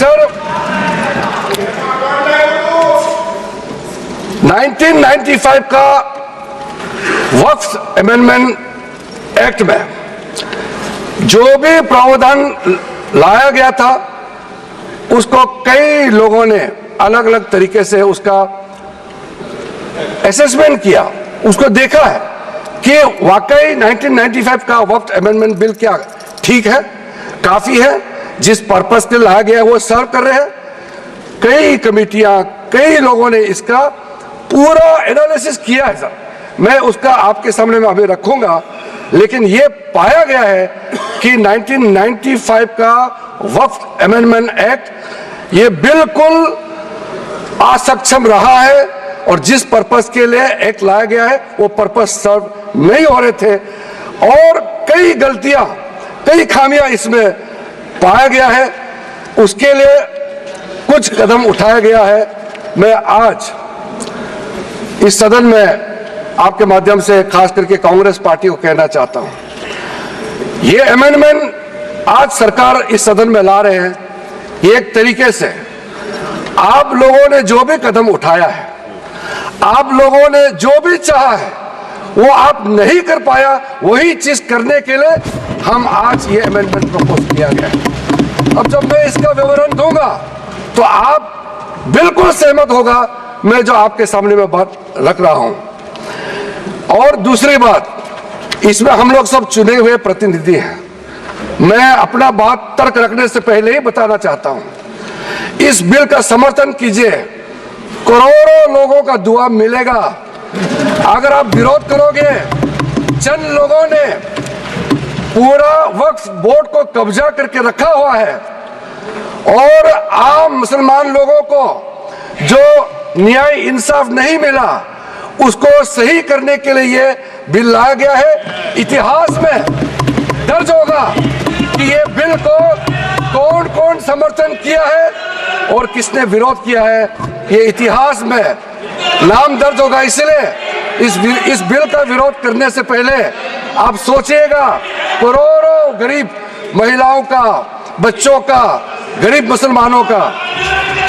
Sir 1995 का वक्फ amendment act में जो भी प्रावधान लाया गया था उसको कई लोगों ने अलग अलग तरीके से उसका असेसमेंट किया, उसको देखा है कि वाकई 1995 का वक्फ अमेंडमेंट बिल क्या ठीक है, काफी है, जिस पर्पस के लिए लाया गया है वो सर्व कर रहे हैं। कई कमेटियां, कई लोगों ने इसका पूरा एनालिसिस किया है सर, मैं उसका आपके सामने में अभी रखूंगा। लेकिन ये पाया गया है कि 1995 का वक्फ अमेंडमेंट एक्ट ये बिल्कुल असक्षम रहा है और जिस पर्पस के लिए एक्ट लाया गया है वो पर्पस सर्व नहीं हो रहे थे और कई गलतियां, कई खामियां इसमें पाया गया है। उसके लिए कुछ कदम उठाया गया है। मैं आज इस सदन में आपके माध्यम से खास करके कांग्रेस पार्टी को कहना चाहता हूं, ये अमेंडमेंट आज सरकार इस सदन में ला रहे हैं, एक तरीके से आप लोगों ने जो भी कदम उठाया है, आप लोगों ने जो भी चाहा है वो आप नहीं कर पाया, वही चीज करने के लिए हम आज ये अमेंडमेंट प्रपोज किया गया है। अब जब मैं इसका विवरण दूंगा तो आप बिल्कुल सहमत होगा मैं जो आपके सामने में बात रख रहा हूं। और दूसरी बात, इसमें हम लोग सब चुने हुए प्रतिनिधि हैं। मैं अपना बात तर्क रखने से पहले ही बताना चाहता हूं, इस बिल का समर्थन कीजिए, करोड़ों लोगों का दुआ मिलेगा। अगर आप विरोध करोगे, चंद लोगों ने पूरा वक्फ बोर्ड को कब्जा करके रखा हुआ है और आम मुसलमान लोगों को जो न्याय इंसाफ नहीं मिला उसको सही करने के लिए ये बिल लाया गया है। इतिहास में दर्ज होगा कि ये बिल को कौन कौन समर्थन किया है और किसने विरोध किया है, ये इतिहास में नाम दर्ज होगा। इसलिए इस बिल का विरोध करने से पहले आप सोचिएगा करोड़ों गरीब महिलाओं का, बच्चों का, गरीब मुसलमानों का।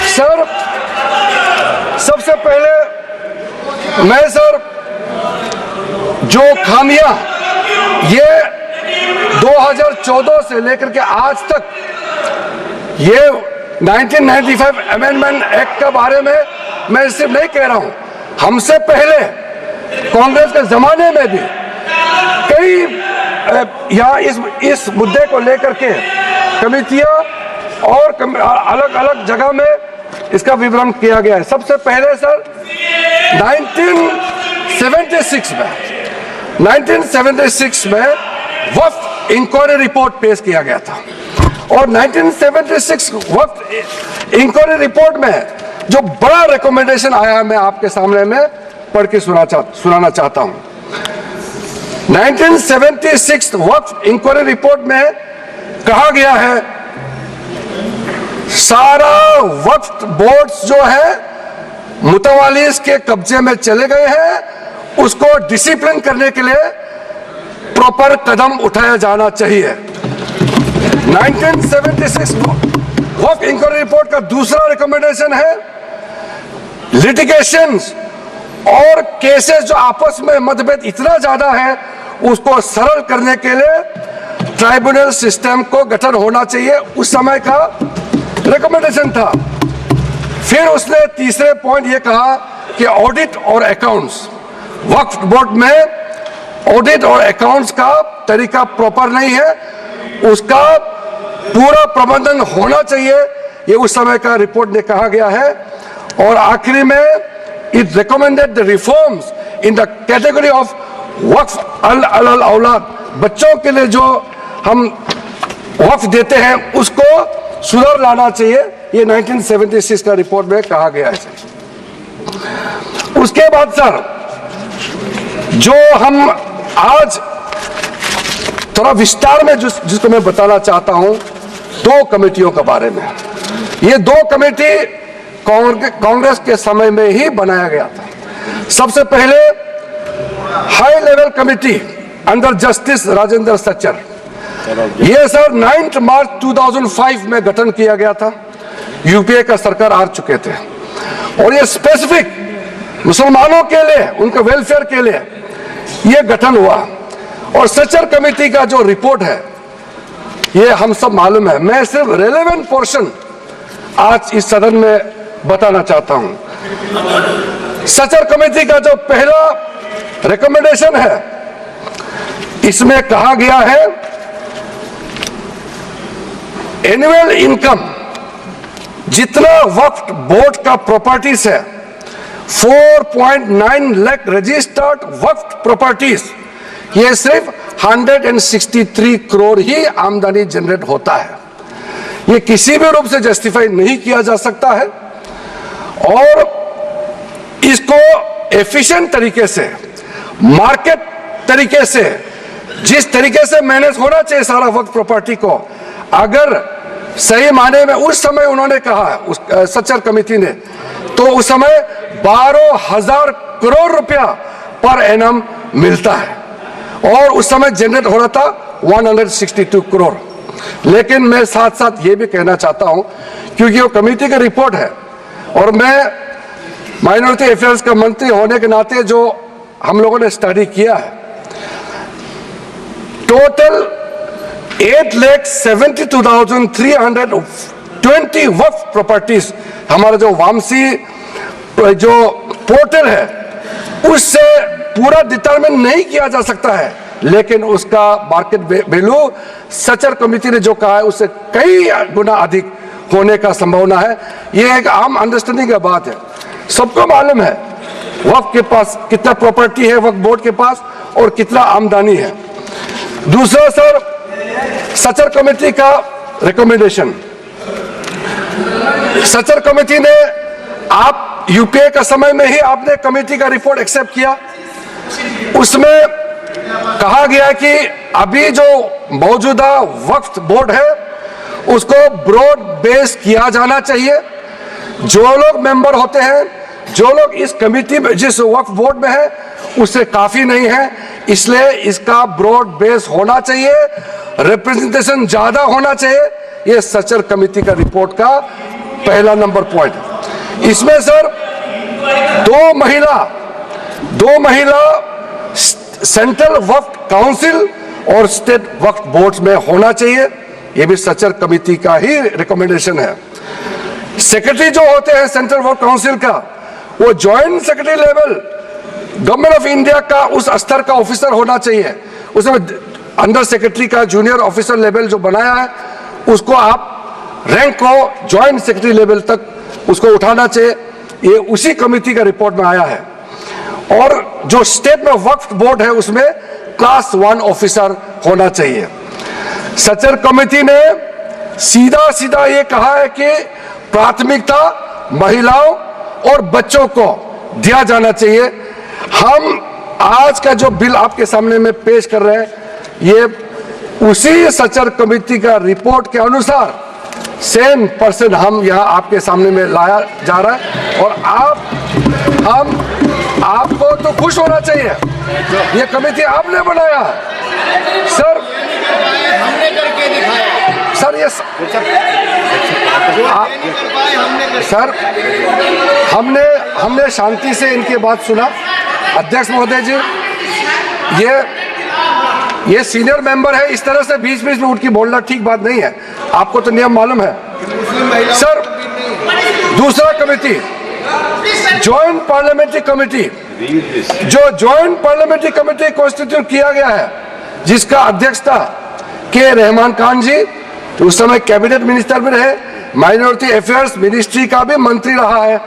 सर सबसे पहले मैं सर जो खामियां ये 2014 से लेकर के आज तक ये 1995 अमेंडमेंट एक्ट के बारे में मैं सिर्फ नहीं कह रहा हूं, हमसे पहले कांग्रेस के जमाने में भी कई यहाँ इस मुद्दे को लेकर के कमेटियां और अलग अलग जगह में इसका विवरण किया गया है। सबसे पहले सर 1976 में वक्फ इंक्वायरी रिपोर्ट पेश किया गया था और 1976 वक्फ इंक्वायरी रिपोर्ट में जो बड़ा रिकमेंडेशन आया है मैं आपके सामने में पढ़ के सुनाना चाहता हूं। 1976 वक्फ इंक्वायरी रिपोर्ट में कहा गया है सारा वक्फ बोर्ड्स जो है मुतवालिस के कब्जे में चले गए हैं, उसको डिसिप्लिन करने के लिए प्रॉपर कदम उठाया जाना चाहिए। 1976 वक्फ इंक्वायरी रिपोर्ट का दूसरा रिकमेंडेशन है लिटिगेशंस और केसेस जो आपस में मतभेद इतना ज्यादा है उसको सरल करने के लिए ट्राइब्यूनल सिस्टम को गठन होना चाहिए, उस समय का रिकमेंडेशन था। फिर उसने तीसरे पॉइंट ये कहा कि ऑडिट और अकाउंट्स, वक्फ बोर्ड में ऑडिट और अकाउंट्स का तरीका प्रॉपर नहीं है, उसका पूरा प्रबंधन होना चाहिए, ये उस समय का रिपोर्ट में कहा गया है। और आखिरी में it recommended the reforms in the category of वक्फ अल औलाद, बच्चों के लिए जो हम वक्फ देते हैं उसको सुधार लाना चाहिए, ये 1976 का रिपोर्ट में कहा गया है। उसके बाद सर जो हम आज थोड़ा विस्तार में जिसको मैं बताना चाहता हूं, दो कमेटियों के बारे में। ये दो कमेटी कांग्रेस के समय में ही बनाया गया था। सबसे पहले high level committee under justice Rajendra Sachar, ये सर 9 मार्च 2005 में गठन किया गया था। यूपीए का सरकार आ चुके थे और ये स्पेसिफिक मुसलमानों के लिए, उनके वेलफेयर के लिए ये गठन हुआ। और सचर कमेटी का जो रिपोर्ट है ये हम सब मालूम है। मैं सिर्फ रेलेवेंट पोर्शन आज इस सदन में बताना चाहता हूं। सचर कमेटी का जो पहला रिकमेंडेशन है, इसमें कहा गया है एनुअल इनकम जितना वक्फ बोर्ड का प्रॉपर्टीज है 4.9 लाख रजिस्टर्ड वक्फ प्रॉपर्टीज, ये सिर्फ 163 करोड़ ही आमदनी जनरेट होता है। ये किसी भी रूप से जस्टिफाई नहीं किया जा सकता है और इसको एफिशिएंट तरीके से, मार्केट तरीके से, जिस तरीके से मैनेज होना चाहिए सारा वक्फ प्रॉपर्टी को, अगर सही माने में उस समय उन्होंने कहा, उस सचर कमेटी ने, तो उस समय 12,000 करोड़ रुपया पर एनम मिलता है और उस समय जनरेट हो रहा था 162 करोड़। लेकिन मैं साथ साथ ये भी कहना चाहता हूं, क्योंकि वो कमेटी की रिपोर्ट है और मैं माइनॉरिटी अफेयर्स का मंत्री होने के नाते जो हम लोगों ने स्टडी किया है, टोटल 8,72,320 वक्फ प्रॉपर्टीज हमारा जो वामसी जो पोर्टल है उससे पूरा डिटरमिन नहीं किया जा सकता है, लेकिन उसका मार्केट वैल्यू सचर कमेटी ने जो कहा है उससे कई गुना अधिक होने का संभावना है। यह एक आम अंडरस्टैंडिंग की बात है, सबको मालूम है वक्फ के पास कितना प्रॉपर्टी है, वक्फ बोर्ड के पास, और कितना आमदनी है। दूसरा सर, सचर कमेटी का रिकमेंडेशन, सचर कमेटी ने, आप यूपीए का समय में ही आपने कमेटी का रिपोर्ट एक्सेप्ट किया, उसमें कहा गया कि अभी जो मौजूदा वक्फ बोर्ड है उसको ब्रॉड बेस किया जाना चाहिए। जो लोग मेंबर होते हैं, जो लोग इस कमेटी में, जिस वक्फ बोर्ड में है, उससे काफी नहीं है, इसलिए इसका ब्रॉड बेस होना चाहिए, रिप्रेजेंटेशन ज्यादा होना चाहिए। यह सचर कमेटी का रिपोर्ट का पहला नंबर पॉइंट। इसमें सर दो महिला सेंट्रल वक्फ काउंसिल और स्टेट वक्फ बोर्ड में होना चाहिए, यह भी सचर कमेटी का ही रिकमेंडेशन है। सेक्रेटरी जो होते हैं सेंट्रल वक्फ काउंसिल का, वो joint secretary level government of India का उस स्तर का ऑफिसर होना चाहिए। उसमें अंडर सेक्रेटरी का जूनियर ऑफिसर लेवल जो बनाया है उसको आप रैंक को ज्वाइंट सेक्रेटरी लेवल तक उसको उठाना चाहिए, ये उसी कमेटी का रिपोर्ट में आया है। और जो स्टेट में वक्फ बोर्ड है उसमें क्लास 1 ऑफिसर होना चाहिए। सचर कमेटी ने सीधा सीधा ये कहा है कि प्राथमिकता महिलाओं और बच्चों को दिया जाना चाहिए। हम आज का जो बिल आपके सामने में पेश कर रहे हैं, ये उसी सचर कमेटी का रिपोर्ट के अनुसार सेम पर्सन हम यहाँ आपके सामने में लाया जा रहा है। और आपको तो खुश होना चाहिए, ये कमेटी आपने बनाया सर। हमने करके दिखाया सर, ये सर हमने शांति से इनकी बात सुना। अध्यक्ष महोदय जी, ये सीनियर मेंबर है, इस तरह से बीच बीच में उठ के बोलना ठीक बात नहीं है, आपको तो नियम मालूम है सर। दूसरा कमेटी, जॉइंट पार्लियामेंट्री कमेटी, जो जॉइंट पार्लियामेंट्री कमेटी कॉन्स्टिट्यूट किया गया है, जिसका अध्यक्षता के रहमान खान जी, उस समय कैबिनेट मिनिस्टर भी रहे, माइनॉरिटी अफेयर्स मिनिस्ट्री का भी मंत्री रहा है,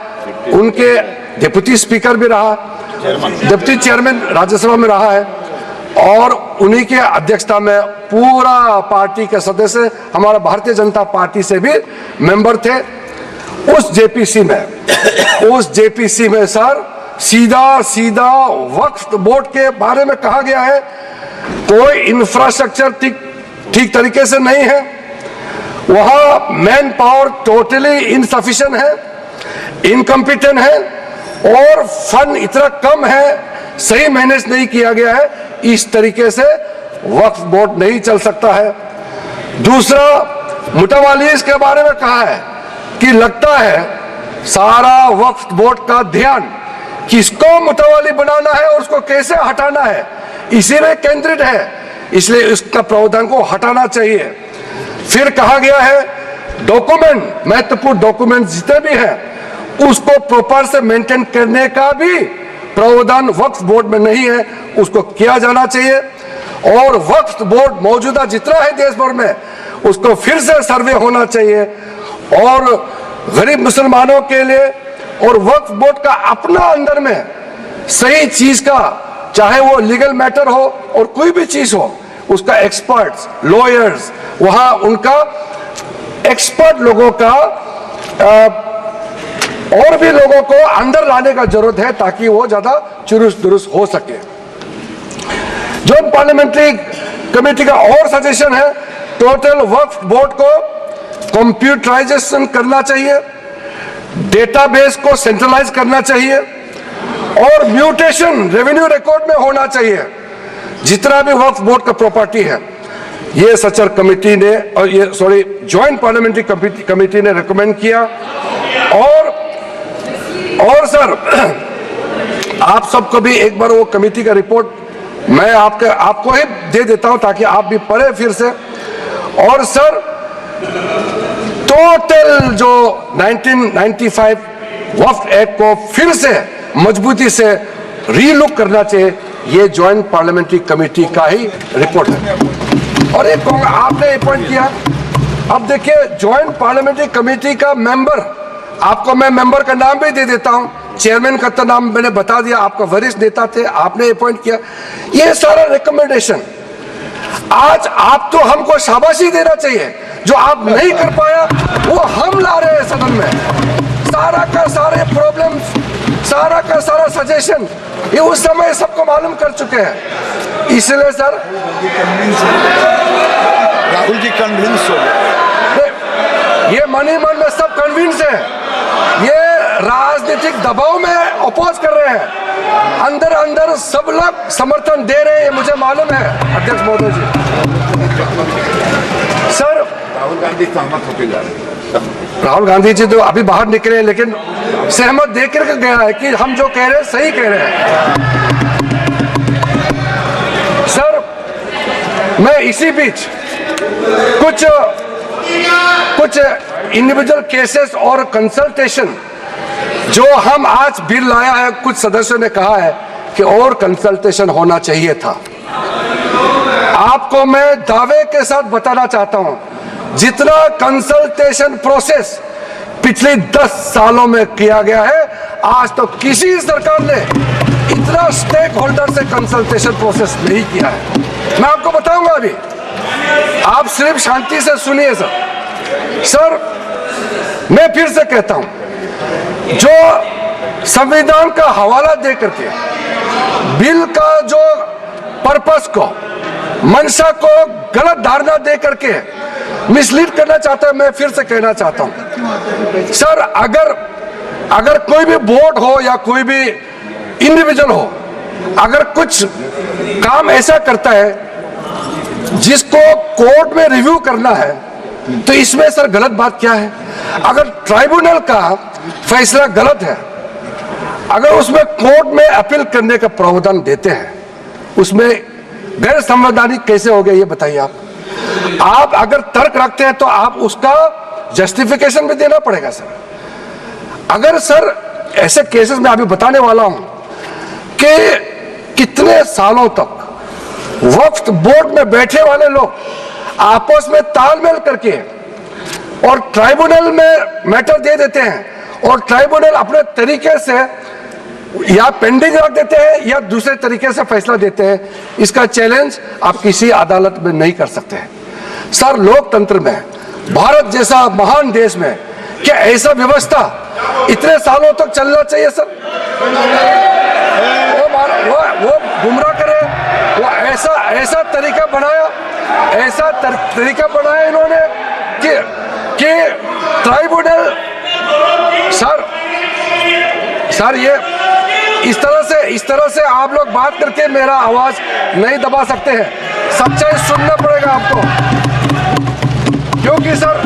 उनके डिप्टी स्पीकर भी रहा, डिप्टी चेयरमैन राज्यसभा में रहा है, और उन्हीं के अध्यक्षता में पूरा पार्टी के सदस्य हमारा भारतीय जनता पार्टी से भी मेंबर थे। उस जेपीसी में सर सीधा वक्फ बोर्ड के बारे में कहा गया है कोई इंफ्रास्ट्रक्चर ठीक तरीके से नहीं है, वहां मैन पावर टोटली इनसफिशिएंट है, इनकम्पिटेंट है, और फंड इतना कम है, सही मैनेज नहीं किया गया है। इस तरीके से वक्फ बोर्ड नहीं चल सकता है। दूसरा, मुतावालीस के बारे में कहा है कि लगता है सारा वक्फ बोर्ड का ध्यान किसको मुतवाली बनाना है और उसको कैसे हटाना है इसी में केंद्रित है, इसलिए इसका प्रावधान को हटाना चाहिए। फिर कहा गया है डॉक्यूमेंट, महत्वपूर्ण डॉक्यूमेंट जितने भी हैं उसको प्रॉपर से मेंटेन करने का भी प्रावधान वक्फ बोर्ड में नहीं है, उसको किया जाना चाहिए। और वक्फ बोर्ड मौजूदा जितना है देश भर में उसको फिर से सर्वे होना चाहिए और गरीब मुसलमानों के लिए और वक्फ बोर्ड का अपना अंदर में सही चीज का, चाहे वो लीगल मैटर हो और कोई भी चीज हो, उसका एक्सपर्ट्स, लॉयर्स, वहां उनका एक्सपर्ट लोगों का और भी लोगों को अंदर लाने का जरूरत है ताकि वो ज्यादा चुरुस्त दुरुस्त हो सके। जो पार्लियामेंट्री कमेटी का और सजेशन है, टोटल वक्फ बोर्ड को कंप्यूटराइजेशन करना चाहिए, डेटाबेस को सेंट्रलाइज करना चाहिए और म्यूटेशन रेवेन्यू रिकॉर्ड में होना चाहिए जितना भी वक्फ बोर्ड का प्रॉपर्टी है। ये सचर कमेटी ने और ये ज्वाइंट पार्लियामेंट्री कमेटी ने रिकमेंड किया। और सर आप सबको भी एक बार वो कमेटी का रिपोर्ट मैं आपको ही दे देता हूं ताकि आप भी पढ़े फिर से। और सर टोटल जो 1995 वक्फ एक्ट को फिर से मजबूती से रीलुक करना चाहिए, ये ज्वाइंट पार्लियामेंट्री कमेटी का ही रिपोर्ट है। और एक आपने अपॉइंट किया, अब देखिए ज्वाइंट पार्लियामेंट्री कमेटी का मेंबर, आपको मैं मेंबर का नाम भी दे देता हूं, चेयरमैन का तो नाम मैंने बता दिया, आपका वरिष्ठ नेता थे, आपने अपॉइंट किया। ये सारा रिकमेंडेशन आज आप तो हमको शाबाशी देना चाहिए, जो आप नहीं कर पाया वो हम ला रहे हैं सदन में। सारा का सारे प्रॉब्लम्स, सारा का सारा सजेशन ये उस समय सबको मालूम कर चुके हैं, इसलिए सर राहुल जी कन्विंस हो गए, ये मनी मन में सब कन्विंस है, ये राजनीतिक दबाव में अपोज कर रहे हैं, अंदर अंदर सब लोग समर्थन दे रहे हैं, ये मुझे मालूम है अध्यक्ष महोदय जी। सर राहुल गांधी सहमत होकर जा रहे हैं। राहुल गांधी जी तो अभी बाहर निकले लेकिन सहमत देकर के गया है कि हम जो कह रहे हैं सही कह रहे हैं। सर मैं इसी बीच कुछ इंडिविजुअल केसेस और कंसल्टेशन जो हम आज बिल लाया है, कुछ सदस्यों ने कहा है कि और कंसल्टेशन होना चाहिए था। आपको मैं दावे के साथ बताना चाहता हूं, जितना कंसल्टेशन प्रोसेस पिछले 10 सालों में किया गया है, आज तो किसी सरकार ने इतना स्टेक होल्डर से कंसल्टेशन प्रोसेस नहीं किया है। मैं आपको बताऊंगा अभी, आप सिर्फ शांति से सुनिए सर। मैं फिर से कहता हूं, जो संविधान का हवाला दे करके बिल का जो पर्पस को, मंशा को गलत धारणा दे करके मिसलीड करना चाहता है, मैं फिर से कहना चाहता हूं सर, अगर कोई भी बोर्ड हो या कोई भी इंडिविजुअल हो, अगर कुछ काम ऐसा करता है जिसको कोर्ट में रिव्यू करना है, तो इसमें सर गलत बात क्या है? अगर ट्राइब्यूनल का फैसला गलत है, अगर उसमें कोर्ट में अपील करने का प्रावधान देते हैं, उसमें गैर संवैधानिक कैसे हो गया ये बताइए आप अगर तर्क रखते हैं तो आप उसका जस्टिफिकेशन भी देना पड़ेगा सर। अगर सर ऐसे केसेस में अभी बताने वाला हूं कि कितने सालों तक वक्फ बोर्ड में बैठे वाले लोग आपस में तालमेल करके और ट्राइब्यूनल में मैटर दे देते हैं और ट्राइब्यूनल अपने तरीके से या पेंडिंग रख देते हैं या दूसरे तरीके से फैसला देते हैं। इसका चैलेंज आप किसी अदालत में नहीं कर सकते हैं सर। लोकतंत्र में, भारत जैसा महान देश में क्या ऐसा व्यवस्था इतने सालों तक चलना चाहिए सर? वो गुमराह करे, वो ऐसा तरीका बनाया इन्होंने कि ट्राइब्यूनल सर ये इस तरह से आप लोग बात करके मेरा आवाज नहीं दबा सकते हैं। सच्चाई सुनना पड़ेगा आपको, क्योंकि सर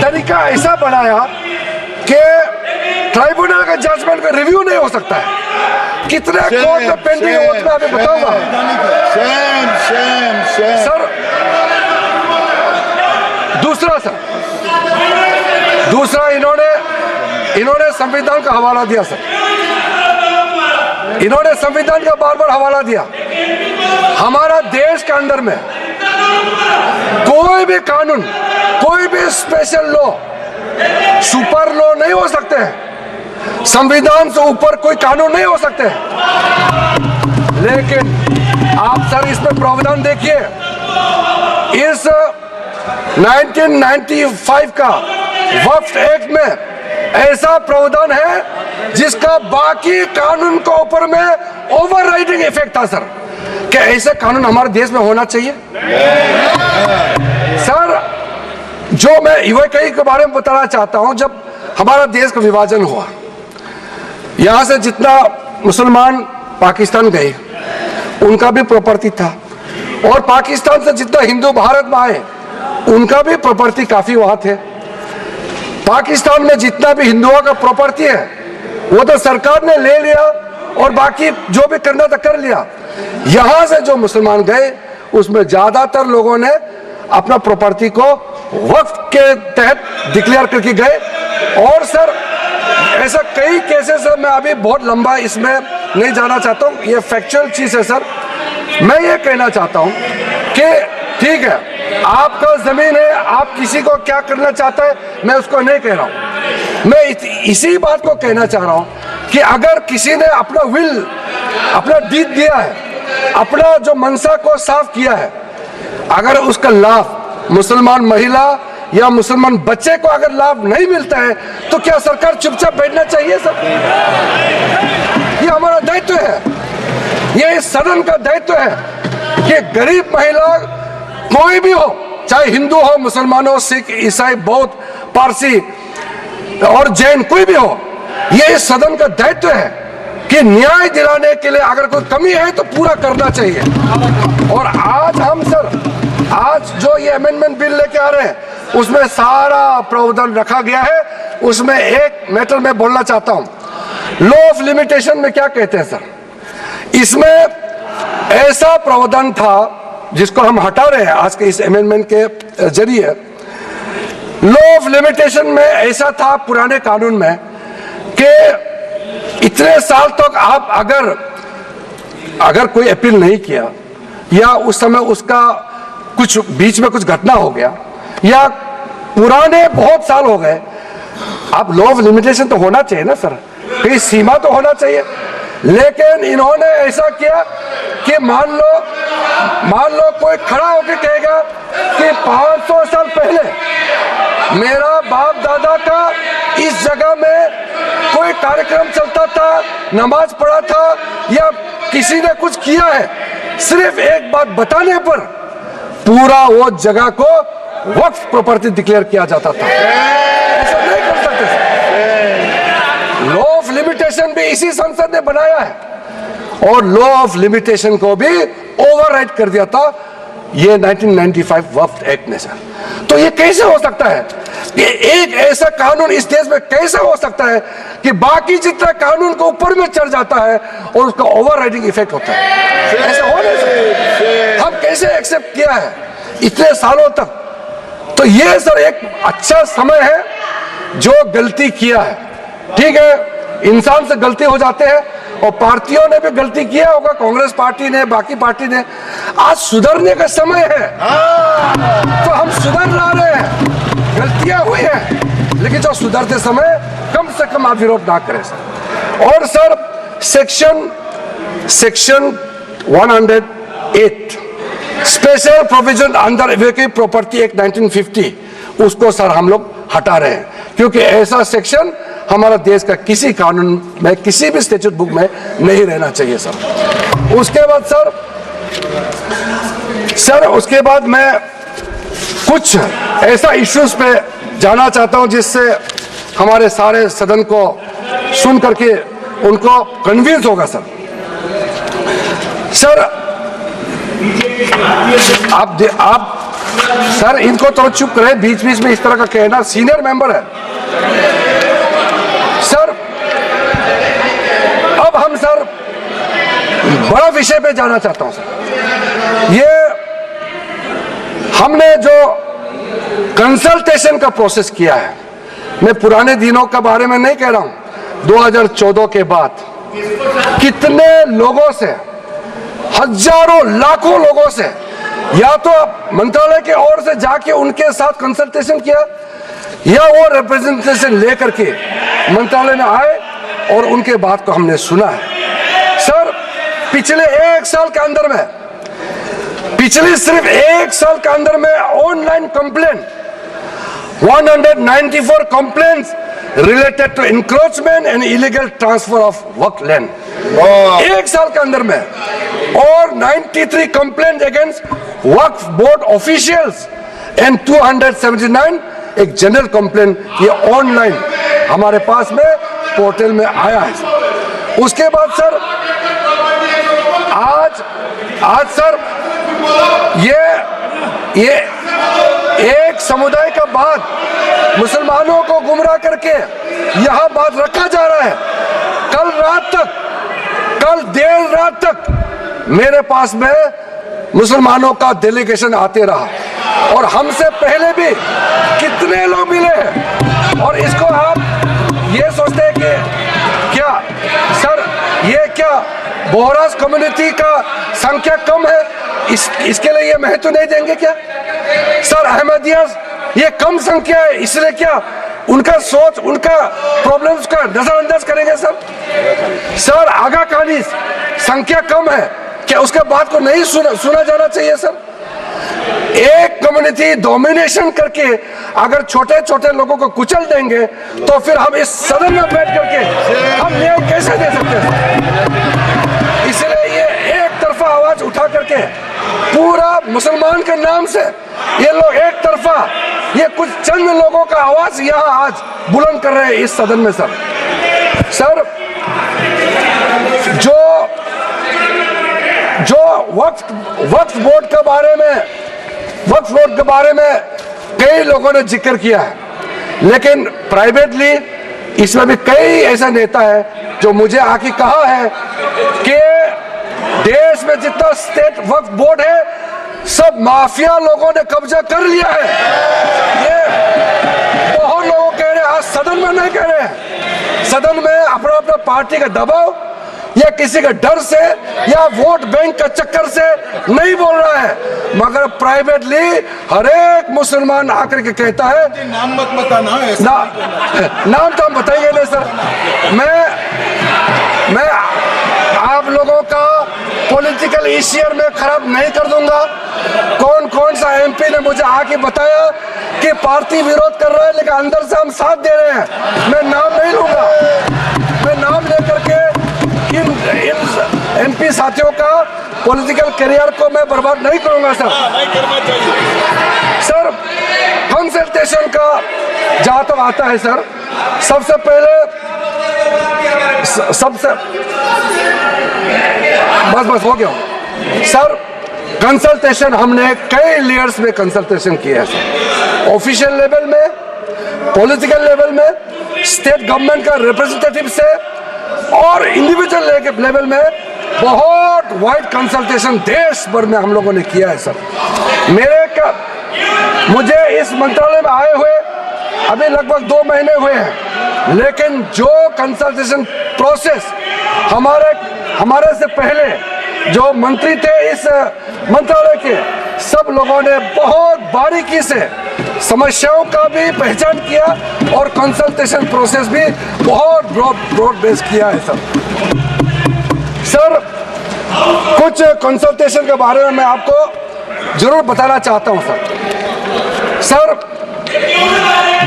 तरीका ऐसा बनाया कि ट्राइब्यूनल का जजमेंट का रिव्यू नहीं हो सकता है। कितने कोर्ट में पेंडिंग है वो मैं अभी बताऊंगा। सर दूसरा इन्होंने संविधान का हवाला दिया सर। इन्होंने संविधान का बार बार हवाला दिया। हमारा देश के अंदर में कोई भी कानून, कोई भी स्पेशल लॉ सुपर लॉ नहीं हो सकते हैं। संविधान से ऊपर कोई कानून नहीं हो सकते हैं। लेकिन आप सर इसमें प्रावधान देखिए, इस 1995 का वक्फ एक्ट में ऐसा प्रावधान है जिसका बाकी कानून के ऊपर में ओवरराइडिंग इफेक्ट था सर। क्या ऐसे कानून हमारे देश में होना चाहिए? सर जो मैं यूएई के बारे में बताना चाहता हूं, जब हमारा देश का विभाजन हुआ, यहां से जितना मुसलमान पाकिस्तान गए उनका भी प्रॉपर्टी था, और पाकिस्तान से जितना हिंदू भारत में आए उनका भी प्रॉपर्टी काफी वहां थे। पाकिस्तान में जितना भी हिंदुओं का प्रॉपर्टी है वो तो सरकार ने ले लिया और बाकी जो भी करना था कर लिया। यहां से जो मुसलमान गए उसमें ज्यादातर लोगों ने अपना प्रॉपर्टी को वक्फ के तहत डिक्लेयर करके गए। और सर ऐसा कई केसेस है, मैं अभी बहुत लंबा इसमें नहीं जाना चाहता हूं, ये फैक्चुअल चीज है सर। मैं ये कहना चाहता हूं कि ठीक है, आपका जमीन है, आप किसी को क्या करना चाहता है मैं उसको नहीं कह रहा हूं। मैं इसी बात को कहना चाह रहा हूं कि अगर किसी ने अपना विल, अपना डीड दिया है, अपना जो मनसा को साफ किया है, अगर उसका लाभ मुसलमान महिला या मुसलमान बच्चे को अगर लाभ नहीं मिलता है तो क्या सरकार चुपचाप बैठना चाहिए सर? ये हमारा दायित्व है, ये इस सदन का दायित्व है कि गरीब महिला कोई भी हो, चाहे हिंदू हो, मुसलमान हो, सिख, ईसाई, बौद्ध, पारसी और जैन, कोई भी हो, ये इस सदन का दायित्व है कि न्याय दिलाने के लिए अगर कोई कमी है तो पूरा करना चाहिए। और आज हम सर, आज जो ये अमेंडमेंट बिल लेके आ रहे हैं उसमें सारा प्रावधान रखा गया है। उसमें एक मैटर मैं बोलना चाहता हूं, लॉ ऑफ लिमिटेशन में क्या कहते हैं सर, इसमें ऐसा प्रावधान था जिसको हम हटा रहे हैं आज के इस अमेंडमेंट के जरिए। लॉ ऑफ लिमिटेशन में ऐसा था पुराने कानून में कि इतने साल तक आप अगर कोई अपील नहीं किया या उस समय उसका कुछ बीच में कुछ घटना हो गया या पुराने बहुत साल हो गए, अब लॉ ऑफ लिमिटेशन तो होना चाहिए ना सर, कहीं सीमा तो होना चाहिए। लेकिन इन्होंने ऐसा किया कि मान लो कोई खड़ा होकर कहेगा कि 500 साल पहले मेरा बाप दादा का इस जगह में कोई कार्यक्रम चलता था, नमाज पढ़ा था या किसी ने कुछ किया है, सिर्फ एक बात बताने पर पूरा वो जगह को वक्फ प्रॉपर्टी डिक्लेयर किया जाता था। ऐसा नहीं कर सकते। लॉ ऑफ लिमिटेशन भी इसी संसद ने बनाया है और लॉ ऑफ लिमिटेशन को भी ओवरराइड कर दिया था ये 1995 वक्फ एक्ट ने सर। तो ये कैसे हो सकता है कि एक ऐसा कानून इस देश में कैसे हो सकता है कि बाकी जितना कानून को ऊपर में चढ़ जाता है और उसका ओवरराइडिंग इफेक्ट होता है? ऐसा हो नहीं सकता। हम कैसे एक्सेप्ट किया है इतने सालों तक? तो ये सर एक अच्छा समय है जो गलती किया है। ठीक है, इंसान से गलती हो जाते हैं और पार्टियों ने भी गलती किया होगा, कांग्रेस पार्टी ने, बाकी पार्टी ने। आज सुधरने का समय है तो हम सुधर ला रहे हैं। गलतियां हुई हैं लेकिन जो सुधरते समय कम से कम आप विरोध ना करें सर। और sir section 108 special provision under vacate property act 1950, उसको सर हम लोग हटा रहे हैं क्योंकि ऐसा सेक्शन हमारा देश का किसी कानून में, किसी भी स्टैट्यूट बुक में नहीं रहना चाहिए सर। उसके बाद उसके बाद मैं कुछ ऐसा इश्यूज पे जाना चाहता हूं जिससे हमारे सारे सदन को सुन करके उनको कन्विंस होगा सर। आप सर इनको तो चुप रहे, बीच बीच में इस तरह का कहना, सीनियर मेंबर है। सर अब हम सर बड़ा विषय पे जाना चाहता हूं सर। ये हमने जो कंसल्टेशन का प्रोसेस किया है, मैं पुराने दिनों के बारे में नहीं कह रहा हूं, 2014 के बाद कितने लोगों से, हजारों लाखों लोगों से, या तो आप मंत्रालय के ओर से जाके उनके साथ कंसल्टेशन किया या वो रिप्रेजेंटेशन लेकर के मंत्रालय में आए और उनके बात को हमने सुना है। सर पिछले एक साल के अंदर में, पिछले सिर्फ एक साल के अंदर में online complaint 194 complaints related to encroachment and illegal transfer of waqf land एक साल के अंदर में, और 93 complaint against Waqf board officials and 279 एक जनरल कंप्लेंट, ये ऑनलाइन हमारे पास में पोर्टल में आया है। उसके बाद सर आज सर ये एक समुदाय का बात मुसलमानों को गुमराह करके यहां बात रखा जा रहा है। कल देर रात तक मेरे पास में मुसलमानों का डेलीगेशन आते रहा और हमसे पहले भी कितने लोग मिले हैं, और इसको आप ये सोचते हैं कि क्या सर ये क्या बोहरास कम्युनिटी का संख्या कम है, इसके लिए ये महत्व नहीं देंगे क्या? सर अहमदिया ये कम संख्या है, इसलिए क्या उनका सोच, उनका प्रॉब्लम्स का नजरअंदाज करेंगे सर आगा कहानी संख्या कम है, क्या उसके बात को नहीं सुना जाना चाहिए सर? एक कम्युनिटी डोमिनेशन करके अगर छोटे छोटे लोगों को कुचल देंगे तो फिर हम इस सदन में बैठ करके हम न्याय कैसे दे सकते हैं? इसलिए ये एक तरफा आवाज उठा करके पूरा मुसलमान के नाम से ये लोग एक तरफा, ये कुछ चंद लोगों का आवाज यहाँ आज बुलंद कर रहे हैं इस सदन में सर जो वक्फ बोर्ड के बारे में कई लोगों ने जिक्र किया है, लेकिन प्राइवेटली इसमें भी कई ऐसा नेता है जो मुझे आके कहा है कि देश में जितना स्टेट वक्फ बोर्ड है सब माफिया लोगों ने कब्जा कर लिया है। ये बहुत लोग कह रहे हैं, आज सदन में नहीं कह रहे हैं, सदन में अपना पार्टी का दबाव या किसी के डर से या वोट बैंक का चक्कर से नहीं बोल रहा है, मगर प्राइवेटली हर एक मुसलमान आकर के कहता है, नाम मत बताना, नाम तो हम बताएंगे नहीं सर। मैं आप लोगों का पॉलिटिकल इश्यूर में खराब नहीं कर दूंगा। कौन सा एमपी ने मुझे आके बताया कि पार्टी विरोध कर रहा है लेकिन अंदर से हम साथ दे रहे हैं, मैं नाम नहीं लूंगा। मैं नाम लेकर के इन एमपी साथियों का पॉलिटिकल करियर को मैं बर्बाद नहीं करूंगा सर। सर कंसल्टेशन का जहां तक आता है सर, सबसे पहले बस हो गया सर। कंसल्टेशन हमने कई लेयर्स में कंसल्टेशन किया है सर, ऑफिशियल लेवल में, पॉलिटिकल लेवल में, स्टेट गवर्नमेंट का रिप्रेजेंटेटिव से, और इंडिविजुअल लेवल में बहुत वाइड कंसल्टेशन देश भर में हम लोगों ने किया है सर। मुझे इस मंत्रालय में आए हुए अभी लगभग 2 महीने हुए हैं, लेकिन जो कंसल्टेशन प्रोसेस हमारे से पहले जो मंत्री थे इस मंत्रालय के, सब लोगों ने बहुत बारीकी से समस्याओं का भी पहचान किया और कंसल्टेशन प्रोसेस भी बहुत ब्रॉड बेस किया है सर। कुछ कंसल्टेशन के बारे में मैं आपको जरूर बताना चाहता हूं सर।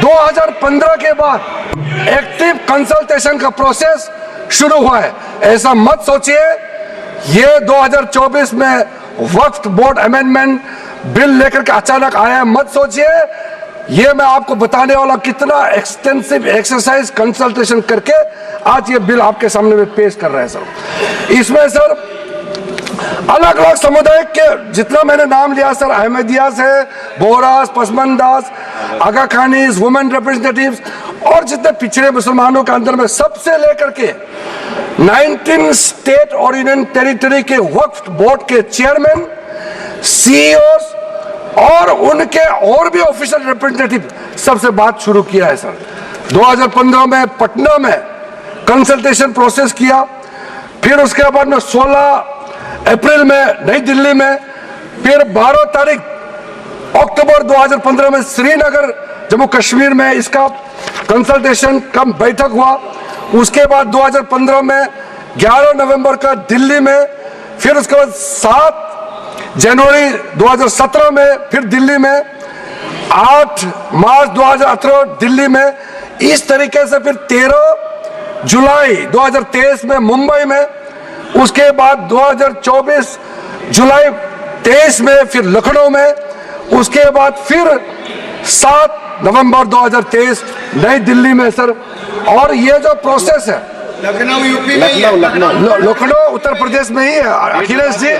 2015 के बाद एक्टिव कंसल्टेशन का प्रोसेस शुरू हुआ है। ऐसा मत सोचिए ये 2024 में वक्फ बोर्ड अमेंडमेंट बिल लेकर के अचानक आया, मत सोचिए। ये मैं आपको बताने वाला कितना एक्सटेंसिव एक्सरसाइज कंसल्टेशन करके आज ये बिल आपके सामने में पेश कर रहे हैं सर। इसमें सर अलग अलग समुदाय के जितना मैंने नाम लिया सर, अहमदियास है, बोहरास, पसमंदास, आगा खानीज, वुमेन रिप्रेजेंटेटिव्स और जितने पिछड़े मुसलमानों के अंदर में सबसे लेकर के 19 स्टेट और यूनियन टेरिटरी के वक्फ बोर्ड के चेयरमैन, सीईओ और उनके और भी ऑफिशियल रिप्रेजेंटेटिव सबसे बात शुरू किया है सर। 2015 में पटना में कंसल्टेशन प्रोसेस किया, फिर उसके बाद में 16 अप्रैल में नई दिल्ली में, फिर 12 तारीख अक्टूबर 2015 में श्रीनगर जम्मू कश्मीर में इसका कंसल्टेशन का बैठक हुआ। उसके बाद 2015 में 11 नवंबर का दिल्ली में, फिर उसके बाद 7 जनवरी 2017 में फिर दिल्ली में, 8 मार्च 2018 दिल्ली में, इस तरीके से फिर 13 जुलाई 2023 में मुंबई में, उसके बाद 2024 जुलाई 23 में फिर लखनऊ में, उसके बाद फिर 7 नवंबर 2023 नई दिल्ली में सर। और ये जो प्रोसेस है लखनऊ यूपी में ही है। लखनऊ उत्तर प्रदेश में ही है अखिलेश जी,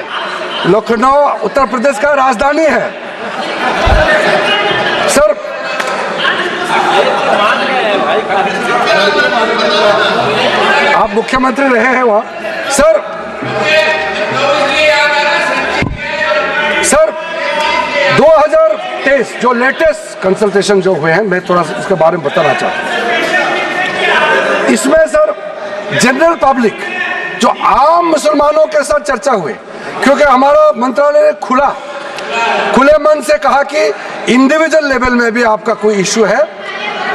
लखनऊ उत्तर प्रदेश का राजधानी है सर। आप मुख्यमंत्री रहे हैं वहां सर। सर 2023 जो लेटेस्ट कंसल्टेशन जो हुए हैं, मैं थोड़ा सा इसके बारे में बताना चाहता हूं। इसमें सर जनरल पब्लिक जो आम मुसलमानों के साथ चर्चा हुई, क्योंकि हमारा मंत्रालय ने खुले मन से कहा कि इंडिविजुअल लेवल में भी आपका कोई इश्यू है,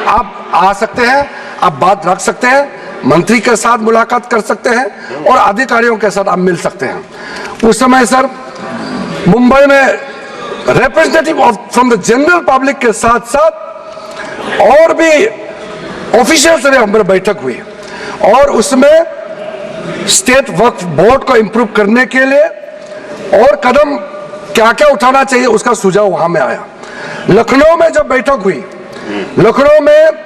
आप आ सकते हैं, आप बात रख सकते हैं, मंत्री के साथ मुलाकात कर सकते हैं और अधिकारियों के साथ आप मिल सकते हैं। उस समय सर मुंबई में representative from the general public के साथ साथ और भी ऑफिशियल से हमारी बैठक हुई और उसमें स्टेट वक्फ बोर्ड को इंप्रूव करने के लिए और कदम क्या क्या उठाना चाहिए उसका सुझाव वहां में आया। लखनऊ में जब बैठक हुई, लखनऊ में